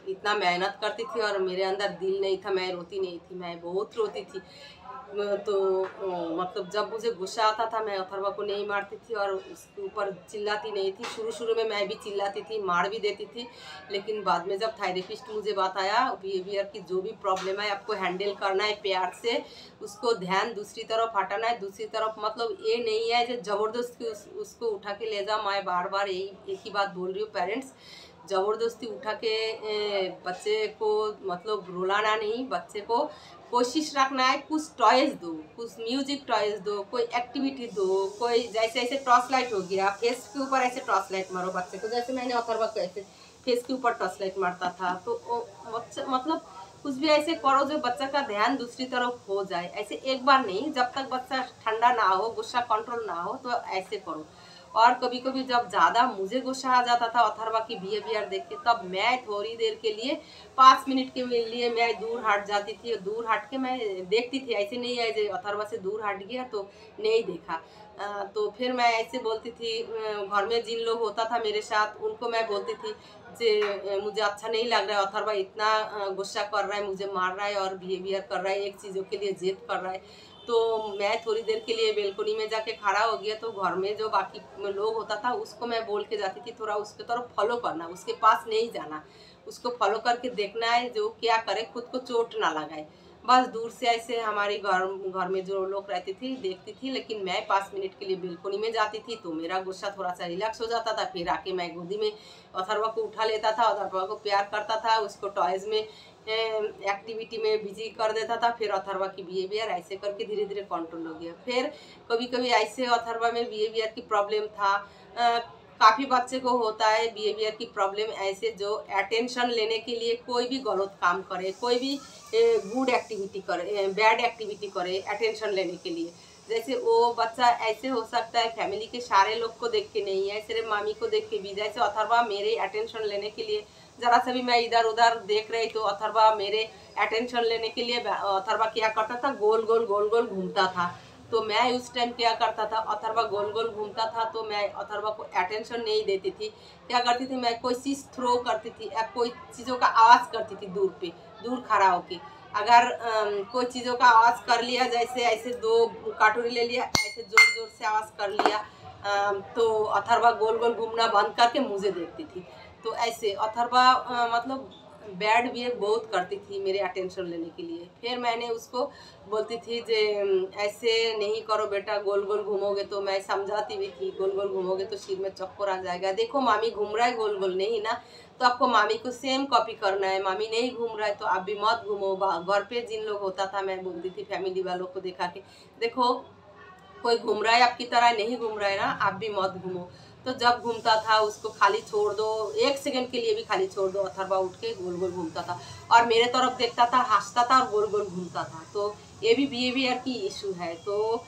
इतना मेहनत करती थी और मेरे अंदर दिल नहीं था, मैं रोती नहीं थी, मैं बहुत रोती थी। तो मतलब जब मुझे गुस्सा आता था, मैं अथर्वा को नहीं मारती थी और उसके ऊपर चिल्लाती नहीं थी। शुरू में मैं भी चिल्लाती थी, मार भी देती थी, लेकिन बाद में जब थेरेपिस्ट मुझे बताया बिहेवियर की जो भी प्रॉब्लम है आपको हैंडल करना है प्यार से, उसको ध्यान दूसरी तरफ हटाना है, दूसरी तरफ मतलब ये नहीं है जो ज़बरदस्ती उसको उठा के ले जाओ। मैं बार बार एक ही बात बोल रही हूँ, पेरेंट्स ज़बरदस्ती उठा के बच्चे को मतलब रुलाना नहीं, बच्चे को कोशिश रखना है, कुछ टॉयज़ दो, कुछ म्यूजिक टॉयज़ दो, कोई एक्टिविटी दो, कोई जैसे ऐसे टॉर्च लाइट हो गया, फेस के ऊपर ऐसे टॉर्च लाइट मारो बच्चे को, जैसे मैंने अथर्वा को ऐसे फेस के ऊपर टॉर्च लाइट मारता था। तो बच्चा मतलब कुछ भी ऐसे करो जो बच्चा का ध्यान दूसरी तरफ हो जाए। ऐसे एक बार नहीं, जब तक बच्चा ठंडा ना हो, गुस्सा कंट्रोल ना हो, तो ऐसे करो। और कभी कभी जब ज़्यादा मुझे गुस्सा आ जाता था अथर्वा की बिहेवियर देख के, तब मैं थोड़ी देर के लिए 5 मिनट के लिए मैं दूर हट जाती थी। दूर हट के मैं देखती थी, ऐसे नहीं है जो अथर्वा से दूर हट गया तो नहीं देखा। तो फिर मैं ऐसे बोलती थी, घर में जिन लोग होता था मेरे साथ उनको मैं बोलती थी जे मुझे अच्छा नहीं लग रहा है, अथर्वा इतना गुस्सा कर रहा है, मुझे मार रहा है और बिहेवियर कर रहा है, एक चीज़ों के लिए जिद कर रहा है। तो मैं थोड़ी देर के लिए बेलकोनी में जाके खड़ा हो गया, तो घर में जो बाकी लोग होता था उसको मैं बोल के जाती थी थोड़ा उसके तरफ फॉलो करना, उसके पास नहीं जाना, उसको फॉलो करके देखना है जो क्या करे, खुद को चोट ना लगाए। बस दूर से ऐसे हमारी घर घर में जो लोग रहती थी देखती थी, लेकिन मैं 5 मिनट के लिए बेलकोनी में जाती थी तो मेरा गुस्सा थोड़ा सा रिलैक्स हो जाता था। फिर आके मैं गोदी में अथर्वा को उठा लेता था, अथर्वा को प्यार करता था, उसको टॉयज़ में एक्टिविटी में बिजी कर देता था। फिर अथर्वा की बिहेवियर ऐसे करके धीरे धीरे कंट्रोल हो गया। फिर कभी कभी ऐसे अथर्वा में बिहेवियर की प्रॉब्लम था, काफ़ी बच्चे को होता है बिहेवियर की प्रॉब्लम ऐसे, जो अटेंशन लेने के लिए कोई भी गलत काम करे, कोई भी गुड एक्टिविटी करे, बैड एक्टिविटी करे अटेंशन लेने के लिए। जैसे वो बच्चा ऐसे हो सकता है फैमिली के सारे लोग को देख के नहीं है, सिर्फ मामी को देख के भी। जैसे अथर्वा मेरे अटेंशन लेने के लिए ज़रा सा भी मैं इधर उधर देख रही तो अथर्वा मेरे अटेंशन लेने के लिए अथर्वा क्या करता था, गोल गोल गोल गोल घूमता था। तो मैं उस टाइम क्या करता था, अथर्वा गोल गोल घूमता था तो मैं अथर्वा को अटेंशन नहीं देती थी। क्या करती थी, मैं कोई चीज़ थ्रो करती थी या कोई चीज़ों का आवाज़ करती थी दूर पे, दूर खड़ा होके। अगर कोई चीज़ों का आवाज़ कर लिया, जैसे ऐसे 2 कटोरी ले लिया, ऐसे ज़ोर ज़ोर से आवाज़ कर लिया, तो अथर्वा गोल गोल घूमना बंद करके मुझे देखती थी। तो ऐसे अथर्वा मतलब बैड बिहेव बहुत करती थी मेरे अटेंशन लेने के लिए। फिर मैंने उसको बोलती थी जे ऐसे नहीं करो बेटा, गोल गोल घूमोगे तो। मैं समझाती भी थी, गोल गोल घूमोगे तो सिर में चक्कर आ जाएगा, देखो मामी घूम रहा है गोल गोल, नहीं ना तो आपको मामी को सेम कॉपी करना है, मामी नहीं घूम रहा है तो आप भी मत घूमो। घर पे जिन लोग होता था मैं बोलती थी फैमिली वालों को दिखा के, देखो कोई घूम रहा है आपकी तरह, नहीं घूम रहा है ना, आप भी मत घूमो। तो जब घूमता था उसको खाली छोड़ दो, 1 सेकंड के लिए भी खाली छोड़ दो, अथर्वा उठ के गोल गोल घूमता था और मेरे तरफ देखता था, हंसता था और गोल गोल घूमता था। तो ये भी बिहेवियर की इशू है। तो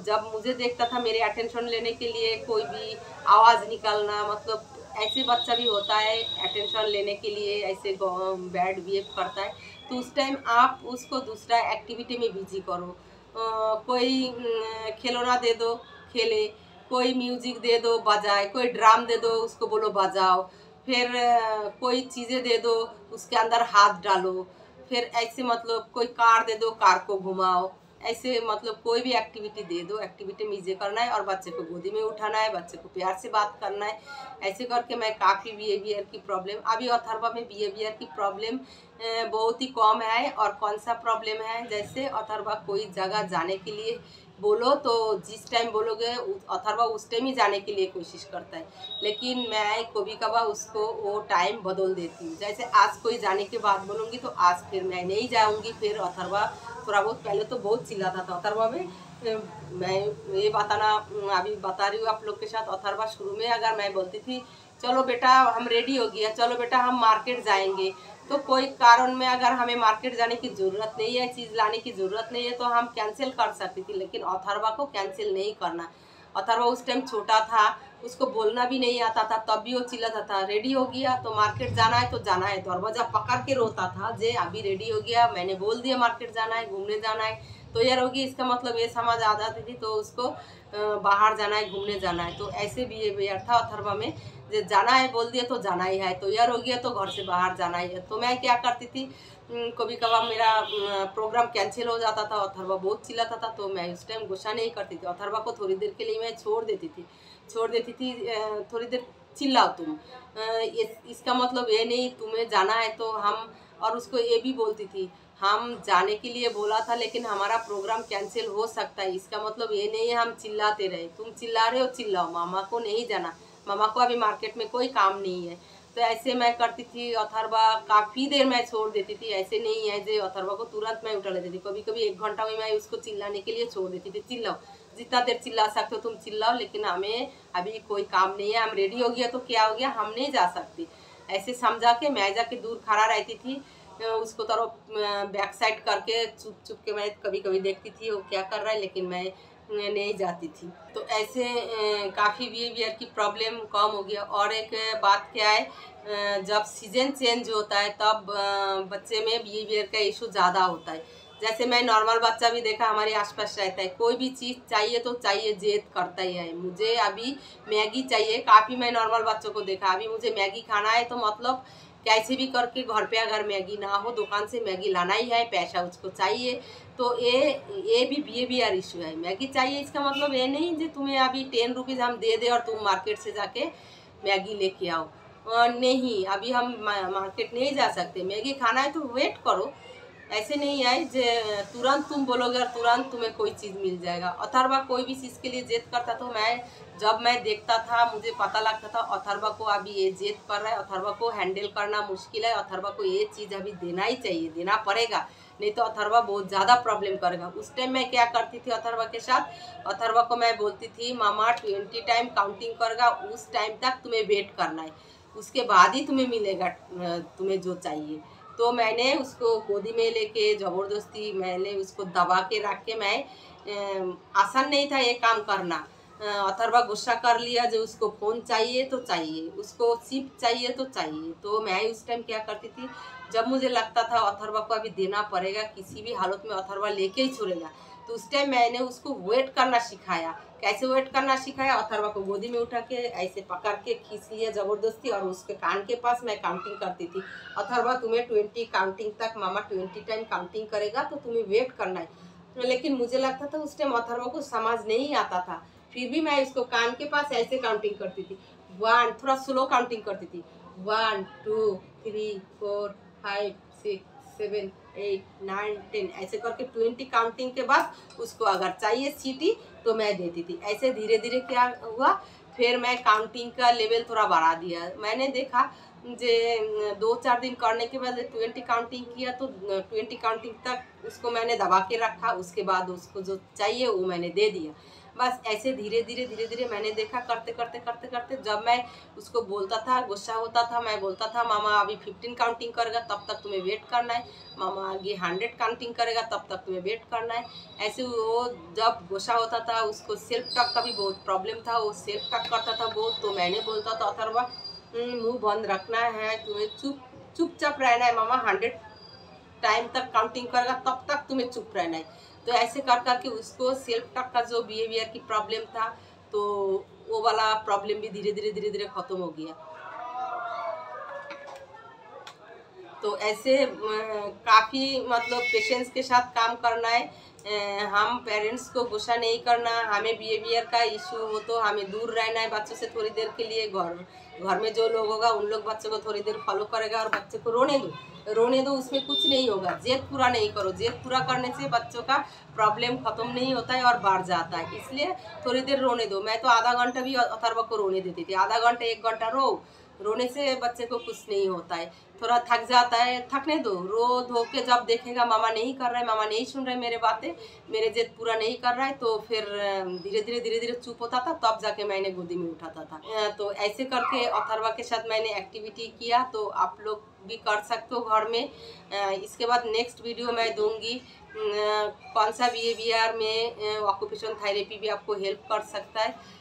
जब मुझे देखता था मेरे अटेंशन लेने के लिए कोई भी आवाज़ निकालना, मतलब ऐसे बच्चा भी होता है अटेंशन लेने के लिए ऐसे बैड बिहेव करता है, तो उस टाइम आप उसको दूसरा एक्टिविटी में बिजी करो। कोई खिलौना दे दो खेले, कोई म्यूजिक दे दो बजाए, कोई ड्राम दे दो उसको बोलो बजाओ, फिर कोई चीज़ें दे दो उसके अंदर हाथ डालो, फिर ऐसे मतलब कोई कार दे दो कार को घुमाओ। ऐसे मतलब कोई भी एक्टिविटी दे दो, एक्टिविटी में ये करना है और बच्चे को गोदी में उठाना है, बच्चे को प्यार से बात करना है। ऐसे करके मैं काफ़ी बिहेवियर की प्रॉब्लम, अभी अथर्वा में बिहेवियर की प्रॉब्लम बहुत ही कम है। और कौन सा प्रॉब्लम है, जैसे अथर्वा कोई जगह जाने के लिए बोलो तो जिस टाइम बोलोगे अथर्वा उस टाइम ही जाने के लिए कोशिश करता है, लेकिन मैं कभी कभार उसको वो टाइम बदल देती हूँ। जैसे आज कोई जाने के बाद बोलूँगी तो आज फिर मैं नहीं जाऊँगी, फिर अथर्वा थोड़ा बहुत, पहले तो बहुत चिल्लाता था अथर्वा में। मैं ये बताना अभी बता रही हूँ आप लोग के साथ, अथर्वा शुरू में अगर मैं बोलती थी चलो बेटा हम रेडी हो गया, चलो बेटा हम मार्केट जाएंगे, तो कोई कारण में अगर हमें मार्केट जाने की ज़रूरत नहीं है, चीज़ लाने की ज़रूरत नहीं है, तो हम कैंसिल कर सकती थी। लेकिन अथर्वा को कैंसिल नहीं करना। अथर्वा उस टाइम छोटा था, उसको बोलना भी नहीं आता था, तब भी वो चिल्लाता था रेडी हो गया तो मार्केट जाना है तो जाना है। दरवाजा पकड़ के रोता था जे अभी रेडी हो गया, मैंने बोल दिया मार्केट जाना है, घूमने जाना है, तो यार होगी इसका मतलब ये समझ आ जाती थी तो उसको बाहर जाना है, घूमने जाना है। तो ऐसे बिहेवियर था अथर्वा में, जो जाना है बोल दिया तो जाना ही है, तो यार हो गया तो घर से बाहर जाना ही है। तो मैं क्या करती थी, कभी कभार मेरा प्रोग्राम कैंसिल हो जाता था, अथर्वा बहुत चिल्लाता था, तो मैं उस टाइम गुस्सा नहीं करती थी, अथर्वा को थोड़ी देर के लिए मैं छोड़ देती थी, थोड़ी देर चिल्लाओ तुम, इसका मतलब ये नहीं तुम्हें जाना है तो हम। और उसको ये भी बोलती थी हम जाने के लिए बोला था लेकिन हमारा प्रोग्राम कैंसिल हो सकता है, इसका मतलब ये नहीं है हम चिल्लाते रहे, तुम चिल्ला रहे हो चिल्लाओ, मामा को नहीं जाना, मामा को अभी मार्केट में कोई काम नहीं है। तो ऐसे मैं करती थी, अथर्वा काफ़ी देर मैं छोड़ देती थी, ऐसे नहीं है जो अथर्वा को तुरंत मैं उठा लेती थी, कभी कभी 1 घंटा में मैं उसको चिल्लाने के लिए छोड़ देती थी, चिल्लाओ जितना देर चिल्ला सकते हो तुम चिल्लाओ, लेकिन हमें अभी कोई काम नहीं है, हम रेडी हो गया तो क्या हो गया, हम नहीं जा सकती। ऐसे समझा के मैं जाके दूर खड़ा रहती थी, उसको तरफ बैक साइड करके चुप चुप के मैं कभी कभी देखती थी वो क्या कर रहा है, लेकिन मैं नहीं जाती थी। तो ऐसे काफ़ी बिहेवियर की प्रॉब्लम कम हो गया। और एक बात क्या है, जब सीजन चेंज होता है तब बच्चे में बिहेवियर का इशू ज़्यादा होता है। जैसे मैं नॉर्मल बच्चा भी देखा हमारे आसपास रहता है, कोई भी चीज़ चाहिए तो चाहिए, जिद करता ही है। मुझे अभी मैगी चाहिए, काफ़ी मैं नॉर्मल बच्चों को देखा, अभी मुझे मैगी खाना है तो मतलब कैसे भी करके घर पे अगर मैगी ना हो दुकान से मैगी लाना ही है, पैसा उसको चाहिए। तो ये भी बिहेवियर इशू है। मैगी चाहिए इसका मतलब ये नहीं कि तुम्हें अभी 10 रुपीज़ हम दे दे और तुम मार्केट से जाके मैगी लेके आओ। नहीं, अभी हम मार्केट नहीं जा सकते, मैगी खाना है तो वेट करो। ऐसे नहीं है जे तुरंत तुम बोलोगे और तुरंत तुम्हें कोई चीज़ मिल जाएगा। अथर्वा कोई भी चीज़ के लिए जिद करता तो जब मैं देखता था मुझे पता लगता था अथर्वा को अभी ये जिद कर रहा है, अथर्वा को हैंडल करना मुश्किल है, अथर्वा को ये चीज़ अभी देना ही चाहिए, देना पड़ेगा, नहीं तो अथर्वा बहुत ज़्यादा प्रॉब्लम करेगा। उस टाइम मैं क्या करती थी अथर्वा के साथ, अथर्वा को मैं बोलती थी मामा 20 टाइम काउंटिंग करेगा, उस टाइम तक तुम्हें वेट करना है, उसके बाद ही तुम्हें मिलेगा तुम्हें जो चाहिए। तो मैंने उसको गोदी में लेके ज़बरदस्ती मैंने उसको दबा के रख के आसान नहीं था ये काम करना। अथर्वा गुस्सा कर लिया जो उसको फ़ोन चाहिए तो चाहिए, उसको चिप चाहिए तो चाहिए। तो मैं उस टाइम क्या करती थी, जब मुझे लगता था अथर्वा को अभी देना पड़ेगा, किसी भी हालत में अथर्वा लेके ही छोड़ेगा, तो उस टाइम मैंने उसको वेट करना सिखाया। कैसे वेट करना सिखाया, अथर्वा को गोदी में उठा के ऐसे पकड़ के खींच लिया ज़बरदस्ती और उसके कान के पास मैं काउंटिंग करती थी, अथर्वा तुम्हें 20 काउंटिंग तक मामा 20 टाइम काउंटिंग करेगा तो तुम्हें वेट करना है। लेकिन मुझे लगता था उस टाइम अथर्वा को समझ नहीं आता था, फिर भी मैं इसको कान के पास ऐसे काउंटिंग करती थी, 1, थोड़ा स्लो काउंटिंग करती थी, 1 2 3 4 5 6 7 8 9 10 ऐसे करके 20 काउंटिंग के बाद उसको अगर चाहिए सीटी तो मैं देती थी। ऐसे धीरे धीरे क्या हुआ, फिर मैं काउंटिंग का लेवल थोड़ा बढ़ा दिया। मैंने देखा जे 2-4 दिन करने के बाद 20 काउंटिंग किया तो 20 काउंटिंग तक उसको मैंने दबा के रखा, उसके बाद उसको जो चाहिए वो मैंने दे दिया। बस ऐसे धीरे धीरे मैंने देखा करते करते करते करते, जब मैं उसको बोलता था, गुस्सा होता था, मैं बोलता था मामा अभी 15 काउंटिंग करेगा तब तक तुम्हें वेट करना है, मामा आगे 100 काउंटिंग करेगा तब तक तुम्हें वेट करना है। ऐसे वो जब गुस्सा होता था, उसको सेल्फ टॉक का भी बहुत प्रॉब्लम था, वो सेल्फ टॉक करता था बहुत। तो मैंने बोलता था अथर्वा मुँह बंद रखना है, तुम्हें चुपचाप रहना है, मामा 100 टाइम तक काउंटिंग करेगा तब तक तुम्हें चुप रहना है। तो ऐसे कर करके उसको सेल्फ टॉक का जो बिहेवियर की प्रॉब्लम था तो वो वाला प्रॉब्लम भी धीरे धीरे खत्म हो गया। तो ऐसे काफ़ी मतलब पेशेंस के साथ काम करना है। हम पेरेंट्स को गुस्सा नहीं करना, हमें बिहेवियर का इशू हो तो हमें दूर रहना है बच्चों से थोड़ी देर के लिए। घर में जो लोग होगा उन लोग बच्चों को थोड़ी देर फॉलो करेगा और बच्चे को रोने दो, उसमें कुछ नहीं होगा। जेद पूरा नहीं करो, जेद पूरा करने से बच्चों का प्रॉब्लम ख़त्म नहीं होता है और बढ़ जाता है, इसलिए थोड़ी देर रोने दो। मैं तो आधा घंटा भी अथर्वा को रोने देती थी, आधा घंटा 1 घंटा रोने से बच्चे को कुछ नहीं होता है। थोड़ा थक जाता है, थकने दो, रो धो के जब देखेगा मामा नहीं कर रहा है, मामा नहीं सुन रहे मेरे बातें, मेरे जिद पूरा नहीं कर रहा है, तो फिर धीरे धीरे चुप होता था, तब जाके मैंने गोदी में उठाता था। तो ऐसे करके अथर्वा के साथ मैंने एक्टिविटी किया, तो आप लोग भी कर सकते हो घर में। इसके बाद नेक्स्ट वीडियो मैं दूंगी कौन सा बिहेवियर में ऑक्यूपेशन थेरेपी भी आपको हेल्प कर सकता है।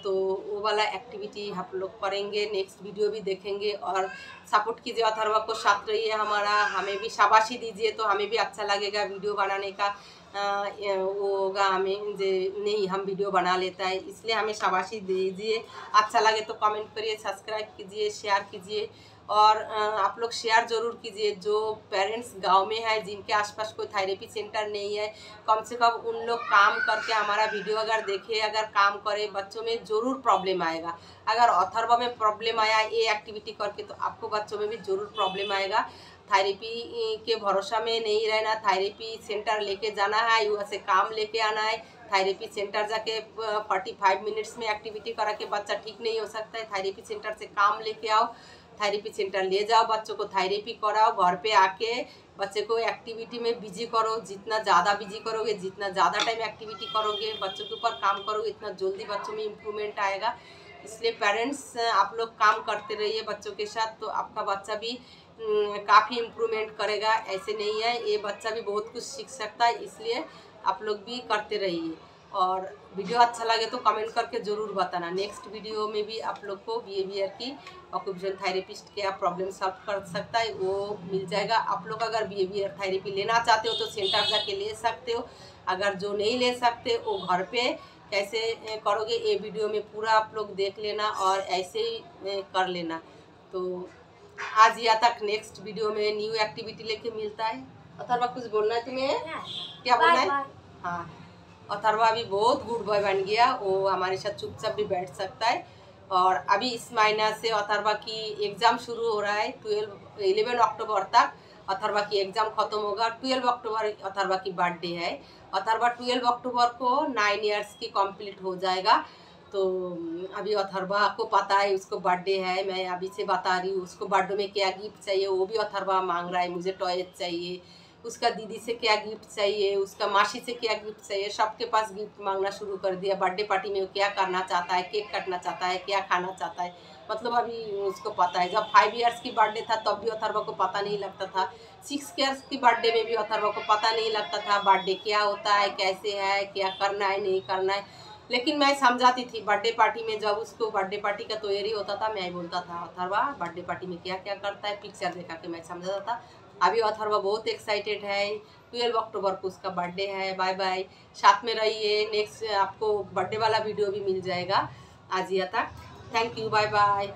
तो वो वाला एक्टिविटी हम लोग करेंगे, नेक्स्ट वीडियो भी देखेंगे। और सपोर्ट कीजिए, अथर्वा को साथ रहिए हमारा, हमें भी शाबाशी दीजिए तो हमें भी अच्छा लगेगा वीडियो बनाने का। वो होगा हमें जे नहीं हम वीडियो बना लेता है, इसलिए हमें शाबाशी दीजिए। अच्छा लगे तो कमेंट करिए, सब्सक्राइब कीजिए, शेयर कीजिए और आप लोग शेयर ज़रूर कीजिए। जो पेरेंट्स गांव में है जिनके आसपास कोई थेरेपी सेंटर नहीं है, कम से कम उन लोग काम करके हमारा वीडियो अगर देखे, अगर काम करे, बच्चों में ज़रूर प्रॉब्लम आएगा। अगर अथर्वा में प्रॉब्लम आया ये एक्टिविटी करके तो आपको बच्चों में भी ज़रूर प्रॉब्लम आएगा। थेरेपी के भरोसा में नहीं रहना, थेरेपी सेंटर लेके जाना है, वहाँ से काम लेके आना है। थेरेपी सेंटर जाके 45 मिनट्स में एक्टिविटी करा के बच्चा ठीक नहीं हो सकता है। थेरेपी सेंटर से काम लेके आओ, थेरेपी सेंटर ले जाओ, बच्चों को थेरेपी कराओ, घर पे आके बच्चे को एक्टिविटी में बिजी करो। जितना ज़्यादा बिजी करोगे, जितना ज़्यादा टाइम एक्टिविटी करोगे, बच्चों के ऊपर काम करोगे, इतना जल्दी बच्चों में इम्प्रूवमेंट आएगा। इसलिए पेरेंट्स आप लोग काम करते रहिए बच्चों के साथ, तो आपका बच्चा भी काफ़ी इम्प्रूवमेंट करेगा। ऐसे नहीं है, ये बच्चा भी बहुत कुछ सीख सकता है, इसलिए आप लोग भी करते रहिए। और वीडियो अच्छा लगे तो कमेंट करके ज़रूर बताना। नेक्स्ट वीडियो में भी आप लोग को बिहेवियर की ऑक्यूपेशनल थेरेपिस्ट क्या प्रॉब्लम सॉल्व कर सकता है वो मिल जाएगा। आप लोग अगर बिहेवियर थेरेपी लेना चाहते हो तो सेंटर जाके ले सकते हो। अगर जो नहीं ले सकते वो घर पे कैसे करोगे ये वीडियो में पूरा आप लोग देख लेना और ऐसे ही कर लेना। तो आज या तक नेक्स्ट वीडियो में न्यू एक्टिविटी लेके मिलता है। अथर्वा कुछ बोलना है तुम्हें? क्या बोलना है? हाँ, अथर्वा अभी बहुत गुड बॉय बन गया, वो हमारे साथ चुपचाप भी बैठ सकता है। और अभी इस महीना से अथर्वा की एग्ज़ाम शुरू हो रहा है। 11 अक्टूबर तक अथर्वा की एग्ज़ाम ख़त्म होगा। 12 अक्टूबर अथर्वा की बर्थडे है। अथर्वा 12 अक्टूबर को 9 इयर्स की कंप्लीट हो जाएगा। तो अभी अथर्वा को पता है उसको बर्थडे है। मैं अभी से बता रही हूँ उसको बर्थडे में क्या गिफ्ट चाहिए, वो भी अथर्वा मांग रहा है मुझे टॉयज चाहिए, उसका दीदी से क्या गिफ्ट चाहिए, उसका मासी से क्या गिफ्ट चाहिए, सबके पास गिफ्ट मांगना शुरू कर दिया। बर्थडे पार्टी में वो क्या करना चाहता है, केक काटना चाहता है, क्या खाना चाहता है, मतलब अभी उसको पता है। जब 5 इयर्स की बर्थडे था तब भी अथर्वा को पता नहीं लगता था। 6 इयर्स की बर्थडे में भी अथर्वा को पता नहीं लगता था बर्थडे क्या होता है, कैसे है, क्या करना है, नहीं करना है। लेकिन मैं समझाती थी बर्थडे पार्टी में, जब उसको बर्थडे पार्टी का तैयारी होता था मैं बोलता था अथर्वा बर्थडे पार्टी में क्या क्या करता है, पिक्चर दिखा के मैं समझाता था। अभी अथर्वा बहुत एक्साइटेड है। 12 अक्टूबर को उसका बर्थडे है। बाय बाय, साथ में रहिए। नेक्स्ट आपको बर्थडे वाला वीडियो भी मिल जाएगा आज या तक। Thank you, bye bye.